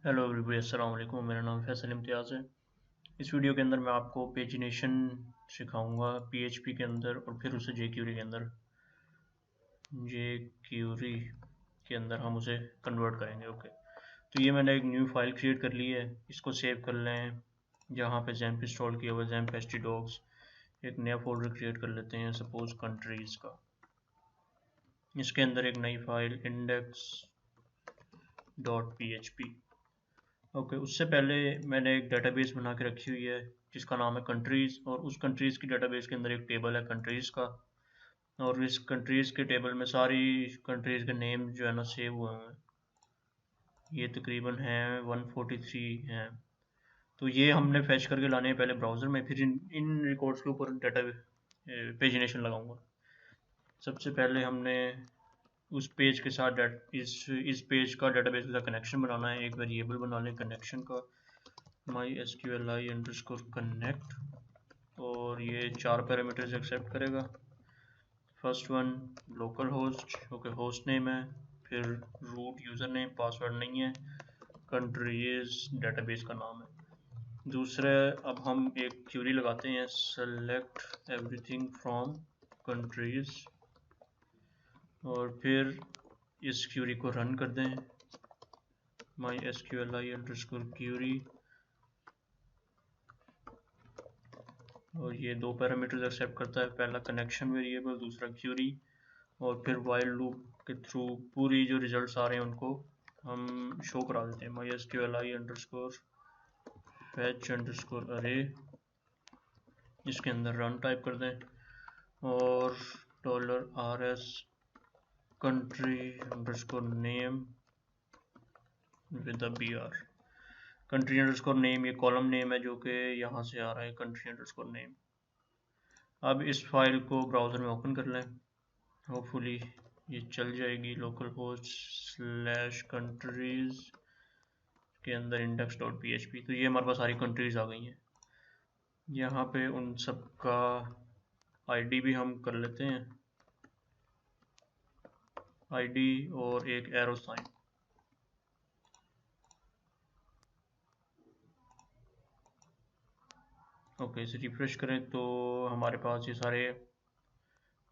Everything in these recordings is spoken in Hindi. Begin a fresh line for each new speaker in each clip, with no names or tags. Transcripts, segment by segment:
हेलो एवरीबॉडी, अस्सलाम वालेकुम। मेरा नाम फैसल इम्तियाज़ है। इस वीडियो के अंदर मैं आपको पेजिनेशन सिखाऊंगा पीएचपी के अंदर और फिर उसे जेक्यूरी के अंदर हम उसे कन्वर्ट करेंगे। ओके, तो ये मैंने एक न्यू फाइल क्रिएट कर ली है। इसको सेव कर लें। जहाँ पे जैम्प इंस्टॉल किया हुआ है, जैम्प एचटीडॉक्स, एक नया फोल्डर क्रिएट कर लेते हैं, सपोज कंट्रीज़ का। इसके अंदर एक नई फाइल index.php। ओके, उससे पहले मैंने एक डेटाबेस बना के रखी हुई है जिसका नाम है कंट्रीज़, और उस कंट्रीज़ की डेटाबेस के अंदर एक टेबल है कंट्रीज़ का। और इस कंट्रीज़ के टेबल में सारी कंट्रीज़ के नेम जो है ना सेव हुए हैं। ये तकरीबन हैं 143 हैं। तो ये हमने फैच करके लाने हैं पहले ब्राउज़र में, फिर इन रिकॉर्ड्स के ऊपर डाटा पेजिनेशन लगाऊंगा। सबसे पहले हमने उस पेज के साथ इस पेज का डेटाबेस के साथ कनेक्शन बनाना है। एक वेरिएबल बना लें कनेक्शन का, mysqli_connect, और ये 4 पैरामीटर्स एक्सेप्ट करेगा। First one local host, okay, host name है, फिर रूट यूज़र नेम, पासवर्ड नहीं है, कंट्रीज डेटाबेस का नाम है। दूसरा, अब हम एक क्यूरी लगाते हैं, सेलेक्ट एवरीथिंग फ्रॉम कंट्रीज, और फिर इस क्यूरी को रन कर दें, mysqli_query, और ये 2 पैरामीटर्स एक्सेप्ट करता है, पहला कनेक्शन वेरिएबल, दूसरा क्यूरी। और फिर वाइल लूप के थ्रू पूरी जो रिजल्ट्स आ रहे हैं उनको हम शो करा देते हैं। mysqli_fetch_array, इसके अंदर रन टाइप कर दें, और $rs country_name with br। Country underscore name ये कॉलम नेम है जो कि यहाँ से आ रहा है, कंट्री अंडरस्कोर नेम। अब इस फाइल को ब्राउज़र में ओपन कर लें, होपफुली ये चल जाएगी। लोकल होस्ट /countries के अंदर index.php, तो ये हमारे पास सारी कंट्रीज़ आ गई हैं। यहाँ पे उन सब का आईडी भी हम कर लेते हैं, आईडी और एक एरो साइन। ओके, इसे रिफ्रेश करें तो हमारे पास ये सारे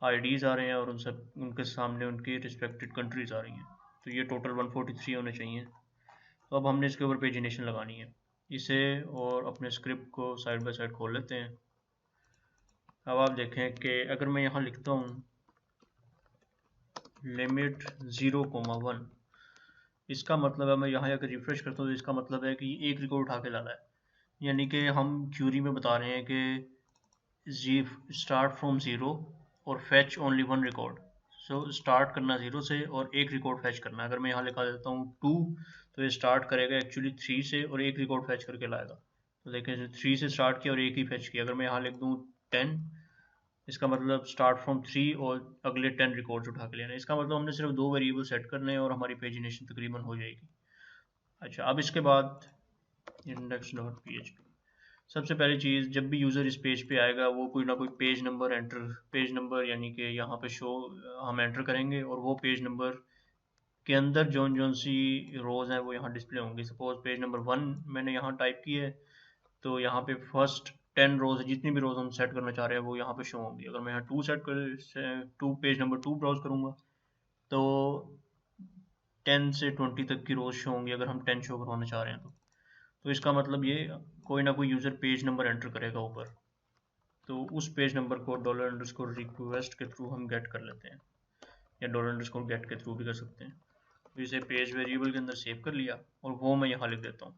आईडीज़ आ रहे हैं और उनके सामने उनकी रिस्पेक्टेड कंट्रीज़ आ रही हैं। तो ये टोटल 143 होने चाहिए। तो अब हमने इसके ऊपर पेजिनेशन लगानी है इसे, और अपने स्क्रिप्ट को साइड बाय साइड खोल लेते हैं। अब आप देखें कि अगर मैं यहाँ लिखता हूँ लिमिट 0,1, इसका मतलब है, मैं यहाँ अगर रिफ्रेश करता हूँ तो इसका मतलब है कि एक रिकॉर्ड उठा के लाना है। यानी कि हम क्यूरी में बता रहे हैं कि स्टार्ट फ्रॉम 0 और fetch only 1 record. So start करना 0 से और एक रिकॉर्ड फैच करना है। अगर मैं यहाँ लिखा देता हूँ 2, तो ये स्टार्ट करेगा एक्चुअली 3 से और एक रिकॉर्ड फैच करके लाएगा। तो देखें, 3 से स्टार्ट किया और एक ही फैच किया। अगर मैं यहाँ लिख दूँ 10, इसका मतलब स्टार्ट फ्रॉम 3 और अगले 10 रिकॉर्ड्स उठा के लेना। इसका मतलब हमने सिर्फ 2 वेरिएबल सेट करने हैं और हमारी पेजिनेशन तकरीबन हो जाएगी। अच्छा, अब इसके बाद index.php। सबसे पहली चीज़, जब भी यूज़र इस पेज पे आएगा वो कोई ना कोई पेज नंबर यानी कि यहाँ पे शो हम एंटर करेंगे, और वो पेज नंबर के अंदर जौन जौन सी रोज़ हैं वो यहाँ डिस्प्ले होंगी। सपोज पेज नंबर 1 मैंने यहाँ टाइप की है, तो यहाँ पे फर्स्ट 10 रोज़ जितनी भी रोज़ हम सेट करना चाह रहे हैं वो यहाँ पे शो होंगी। अगर मैं यहाँ 2 सेट कर 2 पेज नंबर 2 ब्राउज करूँगा तो 10 से 20 तक की रोज़ शो होंगी, अगर हम 10 शो करवाना चाह रहे हैं तो इसका मतलब ये कोई ना कोई यूज़र पेज नंबर एंटर करेगा ऊपर। तो उस पेज नंबर को $_request के थ्रू हम गेट कर लेते हैं, या $_get के थ्रू भी कर सकते हैं। तो इसे पेज वेरिएबल के अंदर सेव कर लिया, और वो मैं यहाँ लिख देता हूँ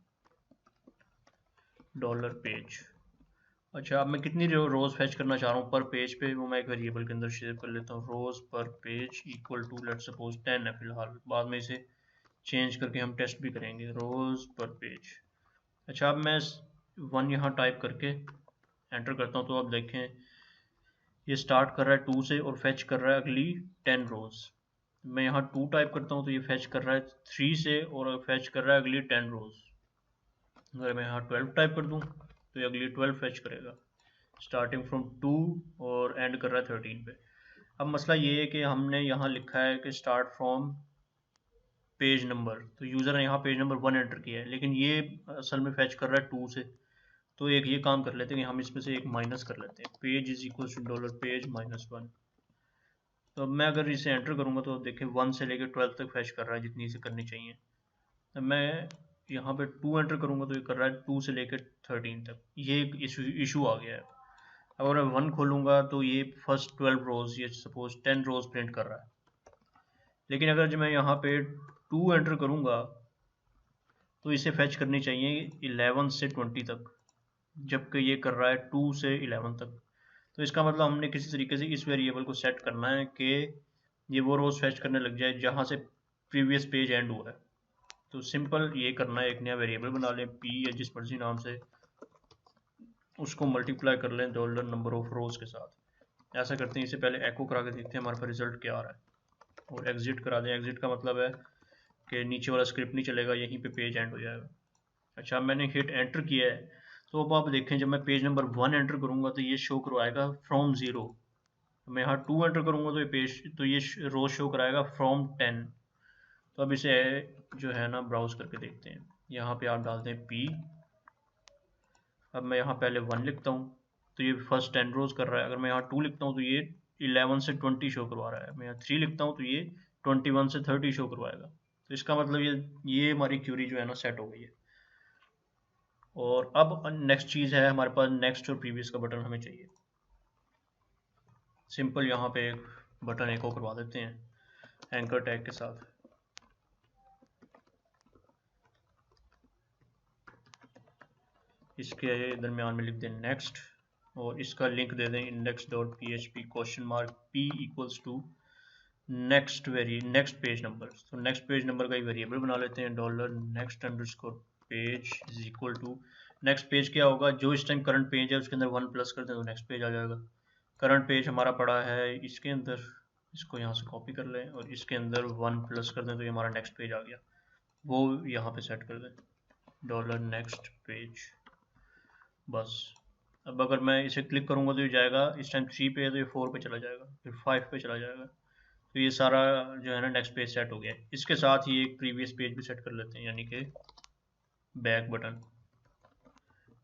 $page। अच्छा, अब मैं कितनी रोज़ फैच करना चाह रहा हूँ पर पेज पे, वो मैं एक वेरिएबल के अंदर सेव कर लेता हूँ। Rows per page equal to let suppose 10 है फिलहाल, बाद में इसे चेंज करके हम टेस्ट भी करेंगे। रोज़ पर पेज। अच्छा, अब मैं 1 यहाँ टाइप करके एंटर करता हूँ, तो आप देखें ये स्टार्ट कर रहा है 2 से और फैच कर रहा है अगली 10 रोज़। मैं यहाँ 2 टाइप करता हूँ तो ये फैच कर रहा है 3 से और फैच कर रहा है अगली 10 रोज़। अगर मैं यहाँ 12 टाइप कर दूँ तो ये अगली 12 फैच करेगा, स्टार्टिंग फ्रॉम 2 और एंड कर रहा है 13 पे। अब मसला ये है कि हमने यहाँ लिखा है कि स्टार्ट फ्रॉम पेज नंबर, तो यूज़र ने यहाँ पेज नंबर 1 एंटर किया है, लेकिन ये असल में फैच कर रहा है 2 से। तो एक ये काम कर लेते हैं कि हम इसमें से एक माइनस कर लेते हैं, page is equal to dollar page -1। तो अब मैं अगर इसे एंटर करूँगा तो देखिए 1 से लेकर 12 तक फैच कर रहा है जितनी इसे करनी चाहिए। अब मैं यहाँ पे 2 एंटर करूँगा तो ये कर रहा है 2 से लेकर 13 तक। ये एक इशू आ गया है। अगर मैं 1 खोलूँगा तो ये फर्स्ट 12 रोज, ये सपोज 10 रोज प्रिंट कर रहा है। लेकिन अगर जो मैं यहाँ पे 2 एंटर करूँगा तो इसे फैच करनी चाहिए 11 से 20 तक, जबकि ये कर रहा है 2 से 11 तक। तो इसका मतलब हमने किसी तरीके से इस वेरिएबल को सेट करना है कि ये वो रोज़ फैच करने लग जाए जहाँ से प्रीवियस पेज एंड हुआ है। तो सिंपल ये करना है, एक नया वेरिएबल बना लें पी या जिस मर्जी नाम से, उसको मल्टीप्लाई कर लें डॉलर नंबर ऑफ रोज़ के साथ। ऐसा करते हैं, इससे पहले एको करा के देखते हैं हमारे पास रिजल्ट क्या आ रहा है, और एग्जिट करा दें। एग्जिट का मतलब है कि नीचे वाला स्क्रिप्ट नहीं चलेगा, यहीं पे पेज एंड हो जाएगा। अच्छा, मैंने हिट एंटर किया है, तो अब आप देखें जब मैं पेज नंबर 1 एंटर करूँगा तो ये शो करवाएगा फ्रॉम 0। मैं यहाँ 2 एंटर करूँगा तो ये रोज शो कराएगा फ्रॉम 10। तो अब इसे जो है ना ब्राउज करके देखते हैं। यहाँ पे आप डालते हैं पी। अब मैं यहाँ पहले 1 लिखता हूँ तो ये फर्स्ट 10 रोज कर रहा है। अगर मैं यहाँ 2 लिखता हूँ तो ये 11 से 20 शो करवा रहा है। मैं यहाँ 3 लिखता हूँ तो ये 21 से 30 शो करवाएगा। तो इसका मतलब ये हमारी क्यूरी जो है ना सेट हो गई है। और अब नेक्स्ट चीज़ है हमारे पास, नेक्स्ट और प्रीवियस का बटन हमें चाहिए। सिंपल यहाँ पे एक बटन एक और करवा देते हैं एंकर टैग के साथ। इसके दरमियान में लिख दें नेक्स्ट, और इसका लिंक दे दें index.php question mark p equals to next page number. तो नेक्स्ट पेज नंबर का एक वेरिएबल बना लेते हैं, dollar next underscore page is equal to next page. क्या होगा, जो इस टाइम करंट पेज है उसके अंदर 1 प्लस कर दें तो नेक्स्ट पेज आ जाएगा। करंट पेज हमारा पड़ा है इसके अंदर, इसको यहाँ से कॉपी कर लें और इसके अंदर 1 प्लस कर दें तो ये हमारा नेक्स्ट पेज आ गया। वो यहाँ पे सेट कर दें डॉलर नेक्स्ट पेज, बस। अब अगर मैं इसे क्लिक करूँगा तो ये जाएगा, इस टाइम 3 पे है तो ये 4 पे चला जाएगा, फिर 5 पे चला जाएगा। तो ये सारा जो है ना नेक्स्ट पेज सेट हो गया है। इसके साथ ही एक प्रीवियस पेज भी सेट कर लेते हैं, यानी कि बैक बटन।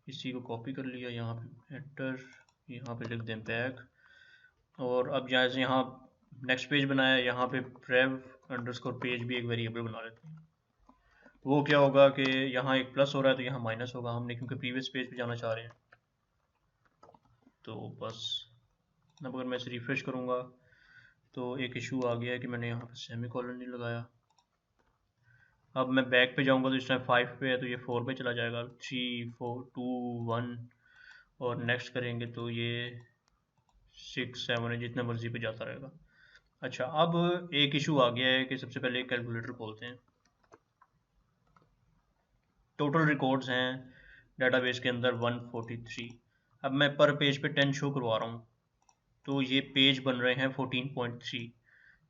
इसी को कॉपी कर लिया, यहाँ पे एंटर, यहाँ पे लिख दें बैक। और अब जैसे यहाँ नेक्स्ट पेज बनाया, यहाँ पे प्रेव अंडरस्कोर पेज भी एक वेरिएबल बना लेते हैं। वो क्या होगा कि यहाँ एक प्लस हो रहा है तो यहाँ माइनस होगा, हमने क्योंकि प्रीवियस पेज पे जाना चाह रहे हैं। तो बस अब अगर मैं इसे रिफ्रेश करूँगा तो एक इशू आ गया है कि मैंने यहाँ पे सेमीकोलन नहीं लगाया। अब मैं बैक पे जाऊँगा तो इस टाइम 5 पे है तो ये 4 पे चला जाएगा, 3 4 2 1, और नेक्स्ट करेंगे तो ये 6 7 है, जितने मर्जी पे जाता रहेगा। अच्छा, अब एक इशू आ गया है कि सबसे पहले एक कैलकुलेटर खोलते हैं। टोटल रिकॉर्ड्स हैं डाटाबेस के अंदर 143। अब मैं पर पेज पे 10 शो करवा रहा हूँ, तो ये पेज बन रहे हैं 14.3।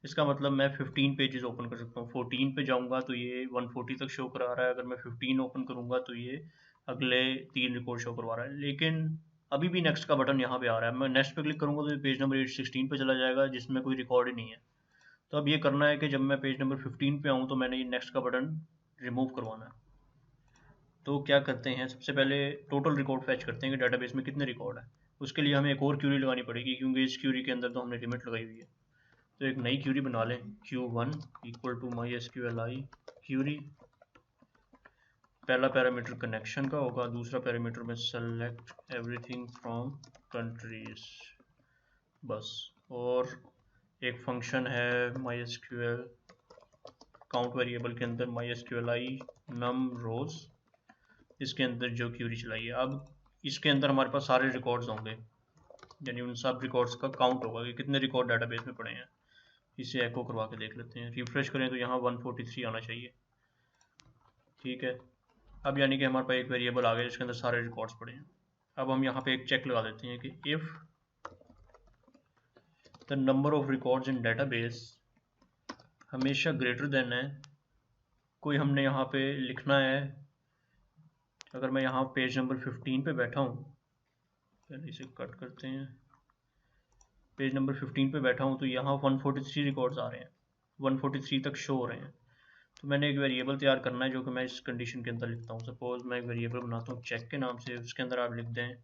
इसका मतलब मैं 15 पेजेस ओपन कर सकता हूँ। 14 पे जाऊँगा तो ये 140 तक शो करा रहा है, अगर मैं 15 ओपन करूँगा तो ये अगले 3 रिकॉर्ड शो करवा रहा है। लेकिन अभी भी नेक्स्ट का बटन यहाँ पे आ रहा है। मैं नेक्स्ट पे क्लिक करूँगा तो पेज नंबर 816 पे चला जाएगा, जिसमें कोई रिकॉर्ड ही नहीं है। तो अब ये करना है कि जब मैं पेज नंबर 15 पे आऊँ तो मैंने ये नेक्स्ट का बटन रिमूव करवाना है। तो क्या करते हैं, सबसे पहले टोटल रिकॉर्ड फैच करते हैं कि डाटाबेस में कितने रिकॉर्ड है। उसके लिए हमें एक और क्यूरी लगानी पड़ेगी, क्योंकि इस क्यूरी के अंदर तो हमने लिमिट लगाई हुई है। तो एक नई क्यूरी बना लें, q1 equal to mysqli query. पहला पैरामीटर कनेक्शन का होगा, दूसरा पैरामीटर में सेलेक्ट एवरीथिंग फ्रॉम कंट्रीज, बस। और एक फंक्शन है mysql काउंट वेरिएबल के अंदर mysqli num rows, इसके अंदर जो क्यूरी चलाई है। अब इसके अंदर हमारे पास सारे रिकॉर्ड्स होंगे, यानी उन सब रिकॉर्ड्स का काउंट होगा कि कितने रिकॉर्ड डाटाबेस में पड़े हैं। इसे एको करवा के देख लेते हैं, रिफ्रेश करें तो यहाँ 143 आना चाहिए। ठीक है, अब यानी कि हमारे पास एक वेरिएबल आ गया जिसके अंदर सारे रिकॉर्ड्स पड़े हैं। अब हम यहाँ पे एक चेक लगा देते हैं कि if the number of records in database हमेशा ग्रेटर देन है, कोई हमने यहाँ पे लिखना है। अगर मैं यहाँ पेज नंबर 15 पे बैठा हूँ, पहले इसे कट करते हैं, पेज नंबर 15 पे बैठा हूँ तो यहाँ 143 रिकॉर्ड्स आ रहे हैं, 143 तक शो हो रहे हैं। तो मैंने एक वेरिएबल तैयार करना है जो कि मैं इस कंडीशन के अंदर लिखता हूँ। सपोज मैं एक वेरिएबल बनाता हूँ चेक के नाम से, उसके अंदर आप लिख दें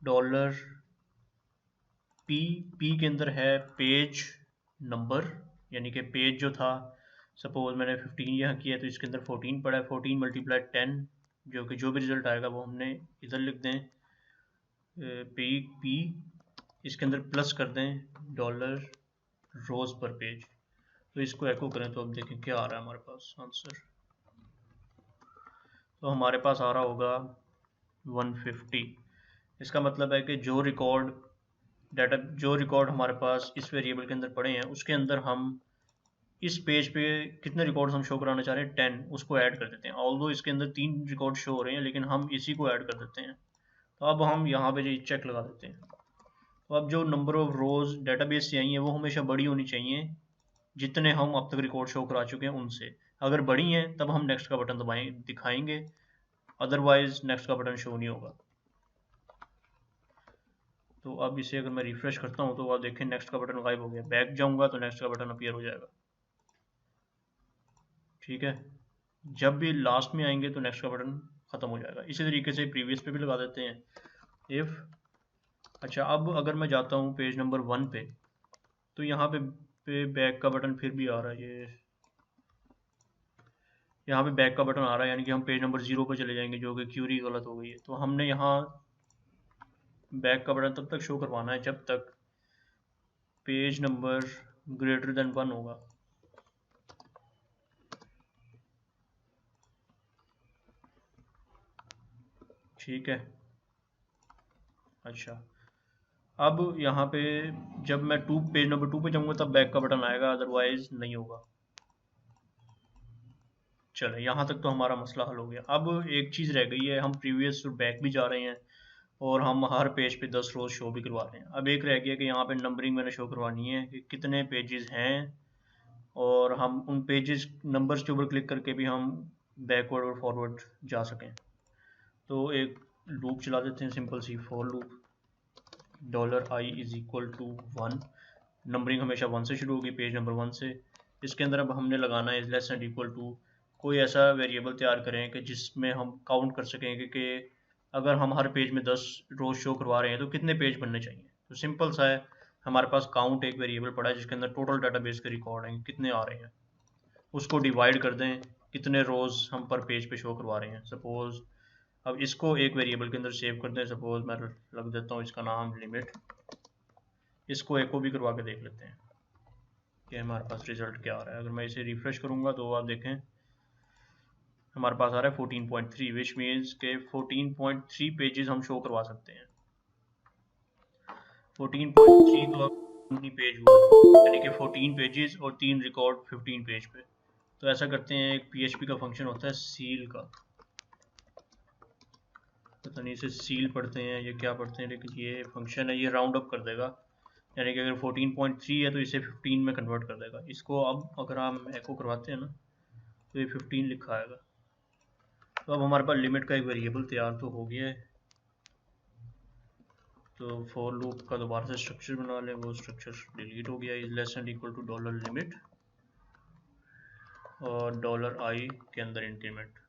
डॉलर पी के अंदर है पेज नंबर, यानी कि पेज जो था सपोज मैंने 15 यहाँ किया है तो इसके अंदर 14 पड़ा है, 14 मल्टीप्लाई 10 जो कि जो भी रिजल्ट आएगा वो हमने इधर लिख दें पी इसके अंदर प्लस कर दें डॉलर रोज पर पेज। तो इसको एको करें तो अब देखें क्या आ रहा है हमारे पास आंसर। तो हमारे पास आ रहा होगा 150। इसका मतलब है कि जो रिकॉर्ड हमारे पास इस वेरिएबल के अंदर पड़े हैं उसके अंदर हम इस पेज पे कितने रिकॉर्ड्स हम शो कराना चाह रहे हैं 10, उसको ऐड कर देते हैं। ऑल्दो इसके अंदर 3 रिकॉर्ड शो हो रहे हैं लेकिन हम इसी को ऐड कर देते हैं। तो अब हम यहाँ पे जो चेक लगा देते हैं। तो अब जो नंबर ऑफ रोज डेटाबेस से आई हैं वो हमेशा बड़ी होनी चाहिए जितने हम अब तक रिकॉर्ड शो करा चुके हैं उनसे। अगर बड़ी हैं तब हम नेक्स्ट का बटन दिखाएंगे, अदरवाइज नेक्स्ट का बटन शो नहीं होगा। तो अब इसे अगर मैं रिफ्रेश करता हूँ तो आप देखें नेक्स्ट का बटन गायब हो गया। बैक जाऊँगा तो नेक्स्ट का बटन अपीयर हो जाएगा। ठीक है, जब भी लास्ट में आएंगे तो नेक्स्ट का बटन ख़त्म हो जाएगा। इसी तरीके से प्रीवियस पे भी लगा देते हैं इफ़। अच्छा, अब अगर मैं जाता हूँ पेज नंबर 1 पे तो यहाँ पे बैक का बटन फिर भी आ रहा है। यहाँ पे बैक का बटन आ रहा है, यानी कि हम पेज नंबर 0 पे चले जाएंगे जो कि क्यूरी गलत हो गई है। तो हमने यहाँ बैक का बटन तब तक शो करवाना है जब तक पेज नंबर ग्रेटर देन 1 होगा। ठीक है। अच्छा, अब यहाँ पे जब मैं पेज नंबर 2 पे जाऊँगा तब बैक का बटन आएगा, अदरवाइज नहीं होगा। चलो, यहाँ तक तो हमारा मसला हल हो गया। अब एक चीज़ रह गई है, हम प्रीवियस और बैक भी जा रहे हैं और हम हर पेज पे 10 रोज शो भी करवा रहे हैं। अब एक रह गया कि यहाँ पे नंबरिंग मैंने शो करवानी है कि कितने पेजेस हैं, और हम उन पेजेस नंबर्स के ऊपर क्लिक करके भी हम बैकवर्ड और फॉरवर्ड जा सकें। तो एक लूप चला देते हैं, सिंपल सी for loop $i is equal to 1। Numbering हमेशा 1 से शुरू होगी, पेज नंबर 1 से। इसके अंदर अब हमने लगाना है is less and equal to, कोई ऐसा वेरिएबल तैयार करें कि जिसमें हम काउंट कर सकें कि अगर हम हर पेज में 10 रोज शो करवा रहे हैं तो कितने पेज बनने चाहिए। तो सिंपल सा है, हमारे पास काउंट एक वेरिएबल पड़ा है जिसके अंदर टोटल डाटाबेस के रिकॉर्ड हैं कितने आ रहे हैं, उसको डिवाइड कर दें कितने रोज हम पर पेज पे शो करवा रहे हैं। सपोज अब इसको एक वेरिएबल के अंदर सेव कर दें। सपोज मैं रख देता हूँ इसका नाम लिमिट। इसको एको भी करवा के देख लेते हैं कि हमारे पास रिजल्ट क्या आ रहा है। अगर मैं इसे रिफ्रेश करूँगा तो आप देखें हमारे पास आ रहा है 14.3, विच मीन्स के 14.3 पेजेस हम शो करवा सकते हैं। 14.3 तो अब कितनी पेज हुआ, यानी कि 14 पेजेस और 3 रिकॉर्ड 15 पेज पे। तो ऐसा करते हैं, एक PHP का फंक्शन होता है सील का, पता नहीं इसे सील पढ़ते हैं ये क्या पढ़ते हैं, लेकिन ये फंक्शन है, ये राउंड अप कर देगा। यानी कि अगर 14.3 है तो इसे 15 में कन्वर्ट कर देगा। इसको अब अगर हम एको करवाते हैं ना तो ये 15 लिखा आएगा। तो अब हमारे पास लिमिट का एक वेरिएबल तैयार तो हो गया है। तो फॉर लूप का दोबारा से स्ट्रक्चर बना लें, वो स्ट्रक्चर डिलीट हो गया। Is less and equal to dollar limit और $i के अंदर इंक्रीमेंट।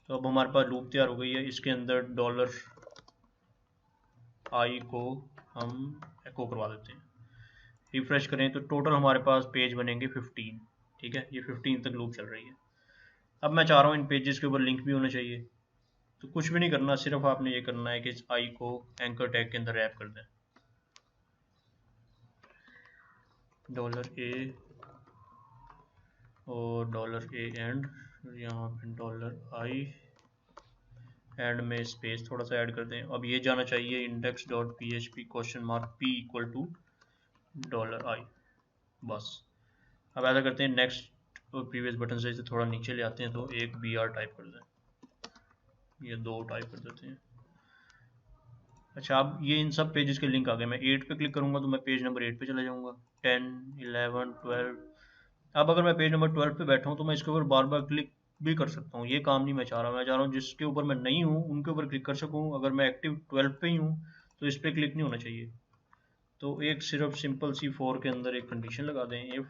तो अब हमारे पास लूप तैयार हो गई है, इसके अंदर $i को हम एको करवा देते हैं। रिफ्रेश करें तो टोटल हमारे पास पेज बनेंगे 15। ठीक है, ये 15 तक लूप चल रही है। अब मैं चाह रहा हूँ इन पेजेस के ऊपर लिंक भी होना चाहिए। तो कुछ भी नहीं करना, सिर्फ आपने ये करना है कि इस आई को एंकर टैग के अंदर रैप कर दें। $a और $a एंड यहाँ पे $i एंड में स्पेस थोड़ा सा ऐड कर दें। अब ये जाना चाहिए index.php $p equal to $i। बस अब ऐसा करते हैं, नेक्स्ट और प्रीवियस बटन से इसे थोड़ा नीचे ले आते हैं तो एक BR टाइप कर दें, ये 2 टाइप कर देते हैं। अच्छा, अब ये इन सब पेजेस के लिंक आ गए। मैं 8 पे क्लिक करूँगा तो मैं पेज नंबर 8 पे चला जाऊँगा, 10, 11, 12। अब अगर मैं पेज नंबर 12 पे बैठा हूँ तो मैं इसके ऊपर बार बार क्लिक भी कर सकता हूँ। ये काम नहीं मैं चाह रहा। मैं चाह रहा हूँ जिसके ऊपर मैं नहीं हूँ उनके ऊपर क्लिक कर सकूँ। अगर मैं एक्टिव 12 पे ही हूँ तो इस पर क्लिक नहीं होना चाहिए। तो एक सिर्फ सिंपल सी फॉर के अंदर एक कंडीशन लगा दें, if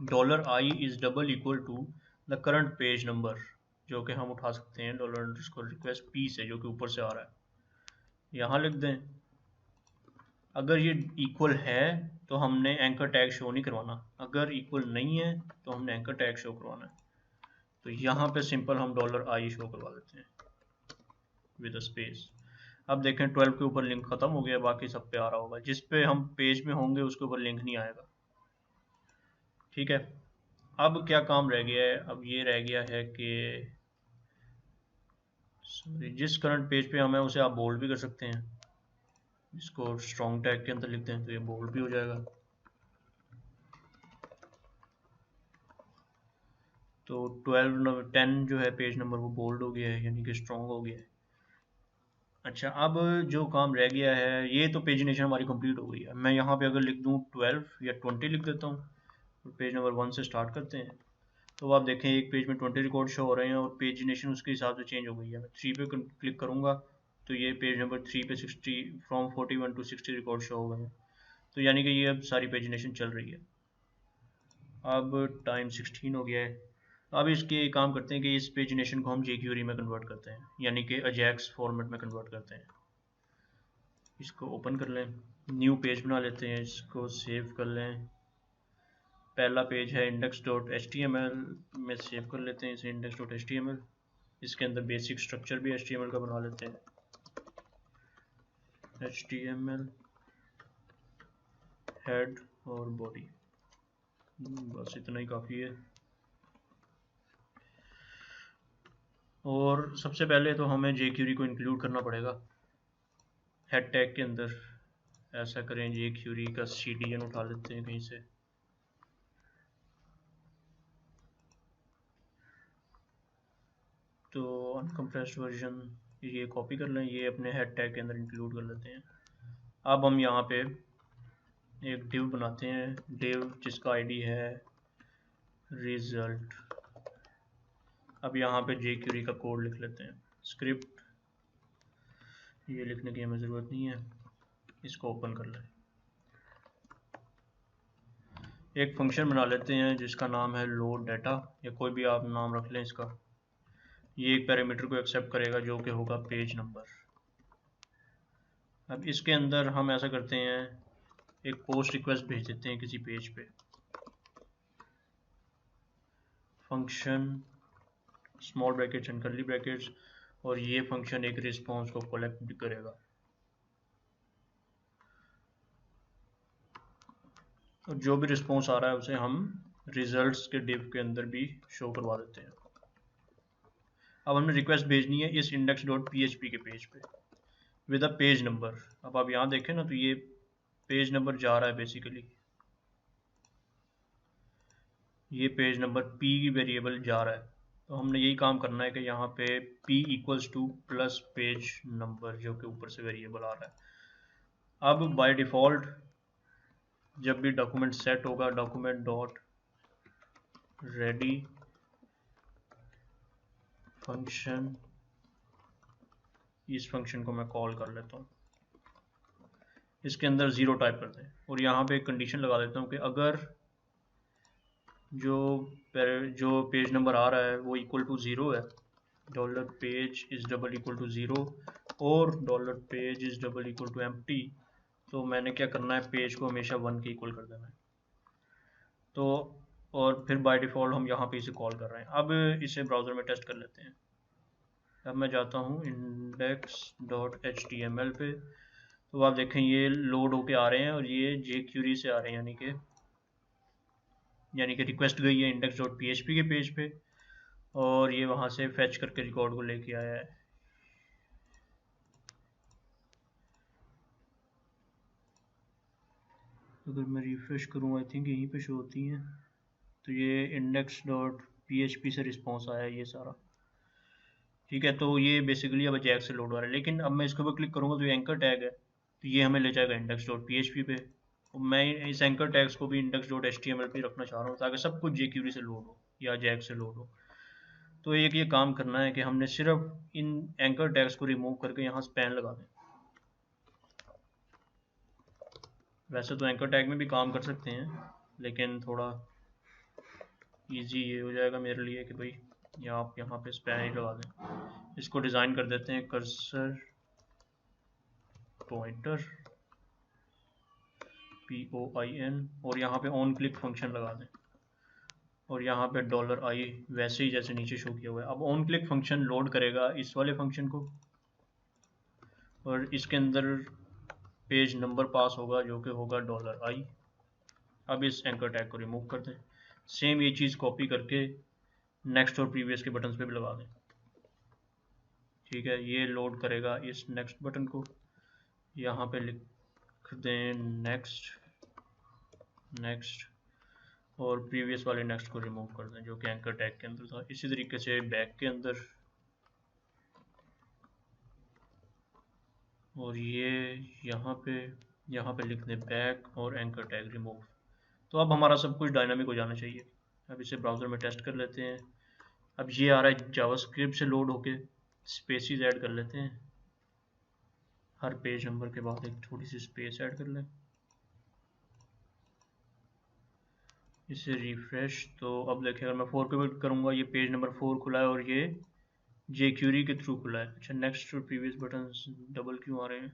$i is double equal to the current page number, जो कि हम उठा सकते हैं $_request p से, जो कि ऊपर से आ रहा है। यहाँ लिख दें। अगर ये इक्वल है तो हमने एंकर टैग शो नहीं करवाना, अगर इक्वल नहीं है तो हमने एंकर टैग शो करवाना है। तो यहाँ पे सिंपल हम $i शो करवा देते हैं विद स्पेस। अब देखें 12 के ऊपर लिंक खत्म हो गया, बाकी सब पे आ रहा होगा। जिस पे हम पेज में होंगे उसके ऊपर लिंक नहीं आएगा। ठीक है, अब क्या काम रह गया है? अब ये रह गया है कि जिस करंट पेज पे हम है उसे आप बोल्ड भी कर सकते हैं। इसको स्ट्रॉन्ग टैग के अंदर लिखते हैं तो ये बोल्ड भी हो जाएगा। तो 10 जो है पेज नंबर वो बोल्ड हो गया है, यानी कि स्ट्रॉन्ग हो गया है। अच्छा, अब जो काम रह गया है, ये तो पेजिनेशन हमारी कंप्लीट हो गई है। मैं यहाँ पे अगर लिख दूँ 12 या 20 लिख देता हूँ, तो पेज नंबर 1 से स्टार्ट करते हैं। तो आप देखें एक पेज में 20 रिकॉर्ड शो हो रहे हैं और पेजिनेशन उसके हिसाब से चेंज हो गई है। मैं 3 पे क्लिक करूँगा तो ये पेज नंबर 3 पे 60 फ्रॉम 41 टू 60 रिकॉर्ड शो हो गए हैं। तो यानी कि ये अब सारी पेजिनेशन चल रही है। अब टाइम 16 हो गया है। अब इसके काम करते हैं कि इस पेजिनेशन को हम jQuery में कन्वर्ट करते हैं, यानी कि अजैक्स फॉर्मेट में कन्वर्ट करते हैं। इसको ओपन कर लें, न्यू पेज बना लेते हैं, इसको सेव कर लें। पहला पेज है index.html में सेव कर लेते हैं इसे, index.html। इसके अंदर बेसिक स्ट्रक्चर भी HTML का बना लेते हैं, HTML हेड और बॉडी, बस इतना ही काफ़ी है। और सबसे पहले तो हमें jQuery को इंक्लूड करना पड़ेगा हेड टैग के अंदर। ऐसा करें, jQuery का CDN उठा लेते हैं कहीं से। तो अनकम्प्रेस्ड वर्जन ये कॉपी कर लें, ये अपने हेड टैग के अंदर इंक्लूड कर लेते हैं। अब हम यहाँ पे एक डिव बनाते हैं, डिव जिसका आईडी है रिजल्ट। अब यहाँ पे jQuery का कोड लिख लेते हैं, स्क्रिप्ट, ये लिखने की हमें ज़रूरत नहीं है। इसको ओपन कर लें। एक फंक्शन बना लेते हैं जिसका नाम है लोड डाटा, या कोई भी आप नाम रख लें इसका। ये एक पैरामीटर को एक्सेप्ट करेगा जो कि होगा पेज नंबर। अब इसके अंदर हम ऐसा करते हैं, एक पोस्ट रिक्वेस्ट भेज देते हैं किसी पेज पे। Function small brackets and curly brackets, और ये फंक्शन एक रिस्पॉन्स को कलेक्ट भी करेगा। और जो भी रिस्पॉन्स आ रहा है उसे हम रिजल्ट्स के डिव के अंदर भी शो करवा देते हैं। अब हमने रिक्वेस्ट भेजनी है इस index.php के पेज पे विद अ पेज नंबर। अब आप यहाँ देखें ना, तो ये पेज नंबर जा रहा है बेसिकली, ये पेज नंबर p वेरिएबल जा रहा है। तो हमने यही काम करना है कि यहाँ पे p equals two plus page number, जो कि ऊपर से वेरिएबल आ रहा है। अब बाय डिफ़ॉल्ट जब भी डॉक्यूमेंट सेट होगा, डॉक्यूमेंट डॉट रेडी फंक्शन, इस फंक्शन को मैं कॉल कर लेता हूँ, इसके अंदर 0 टाइप कर दें और यहाँ पे एक कंडीशन लगा देता हूँ कि अगर जो पेज नंबर आ रहा है वो इक्वल टू 0 है, $page is double equal to 0 और $page is double equal to empty, तो मैंने क्या करना है, पेज को हमेशा 1 के इक्वल कर देना है। तो और फिर बाय डिफ़ॉल्ट हम यहाँ पे इसे कॉल कर रहे हैं। अब इसे ब्राउज़र में टेस्ट कर लेते हैं। अब मैं जाता हूँ index.html पे, तो आप देखें ये लोड होके आ रहे हैं और ये jQuery से आ रहे हैं, यानी कि रिक्वेस्ट गई है index.php के पेज पे और ये वहाँ से फैच करके रिकॉर्ड को लेके आया है। अगर मैं रिफ्रेश करूँ, आई थिंक यहीं पे शो होती हैं। तो ये index.php से रिस्पॉन्स आया है ये सारा। ठीक है, तो ये बेसिकली अब अजैक्स से लोड हो रहा है। लेकिन अब मैं इसके ऊपर क्लिक करूँगा तो ये एंकर टैग है, तो ये हमें ले जाएगा index.php पे। मैं इस एंकर टैग्स को भी index.html पे रखना चाह रहा हूँ ताकि सब कुछ jQuery से लोड हो या अजैक्स से लोड हो। तो एक ये काम करना है कि हमने सिर्फ इन एंकर टैग्स को रिमूव करके यहाँ स्पैन लगा दें। वैसे तो एंकर टैग में भी काम कर सकते हैं, लेकिन थोड़ा इजी ये हो जाएगा मेरे लिए कि भाई या आप यहाँ पे स्पैन ही लगा दें। इसको डिज़ाइन कर देते हैं कर्सर पॉइंटर POIN और यहाँ पे ऑन क्लिक फंक्शन लगा दें और यहाँ पे $i वैसे ही जैसे नीचे शो किया हुआ है। अब ऑन क्लिक फंक्शन लोड करेगा इस वाले फंक्शन को और इसके अंदर पेज नंबर पास होगा जो कि होगा $i। अब इस एंकर टैग को रिमूव कर दें। सेम ये चीज़ कॉपी करके नेक्स्ट और प्रीवियस के बटन पे भी लगा दें। ठीक है, ये लोड करेगा इस नेक्स्ट बटन को, यहाँ पे लिख दें नेक्स्ट और प्रीवियस वाले नेक्स्ट को रिमूव कर दें जो कि एंकर टैग के अंदर था। इसी तरीके से बैक के अंदर और ये यहाँ पे लिख दें बैक और एंकर टैग रिमूव। तो अब हमारा सब कुछ डायनामिक हो जाना चाहिए। अब इसे ब्राउज़र में टेस्ट कर लेते हैं। अब ये आ रहा है जावास्क्रिप्ट से लोड होके, स्पेसिस ऐड कर लेते हैं। हर पेज नंबर के बाद एक थोड़ी सी स्पेस ऐड कर लें। इसे रिफ्रेश, तो अब देखिए अगर मैं 4 पे क्लिक करूँगा ये पेज नंबर 4 खुला है और ये jQuery के थ्रू खुला है। अच्छा, नेक्स्ट और प्रीवियस बटन डबल क्यों आ रहे हैं?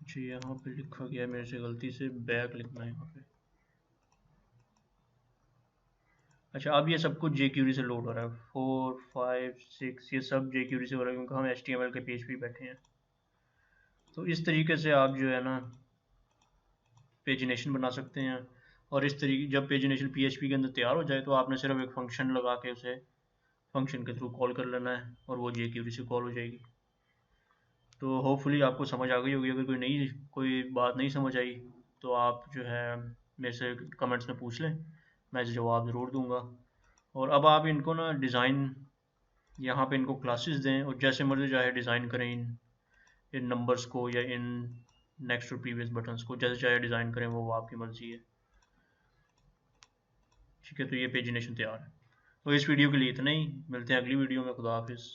अच्छा, यहाँ पे लिखा गया है मेरे से गलती से बैक लिखना है यहाँ पे। अच्छा, अब ये सब कुछ jQuery से लोड हो रहा है। 4, 5, 6 ये सब jQuery से हो रहा है क्योंकि हम HTML के पेज पे बैठे हैं। तो इस तरीके से आप जो है ना पेजिनेशन बना सकते हैं। और इस तरीके जब पेजिनेशन PHP के अंदर तैयार हो जाए तो आपने सिर्फ एक फंक्शन लगा के उसे फंक्शन के थ्रू कॉल कर लेना है और वो jQuery से कॉल हो जाएगी। तो होपफुली आपको समझ आ गई होगी। अगर कोई बात नहीं समझ आई तो आप जो है मेरे से कमेंट्स में पूछ लें, मैं जवाब ज़रूर दूंगा। और अब आप इनको ना डिज़ाइन यहाँ पे इनको क्लासेस दें और जैसे मर्जी चाहे डिज़ाइन करें इन नंबर्स को या इन नेक्स्ट और प्रीवियस बटन्स को, जैसे चाहे डिज़ाइन करें वो आपकी मर्ज़ी है। ठीक है, तो ये पेजिनेशन तैयार है। तो इस वीडियो के लिए इतना ही, मिलते हैं अगली वीडियो में। खुदा हाफिज़।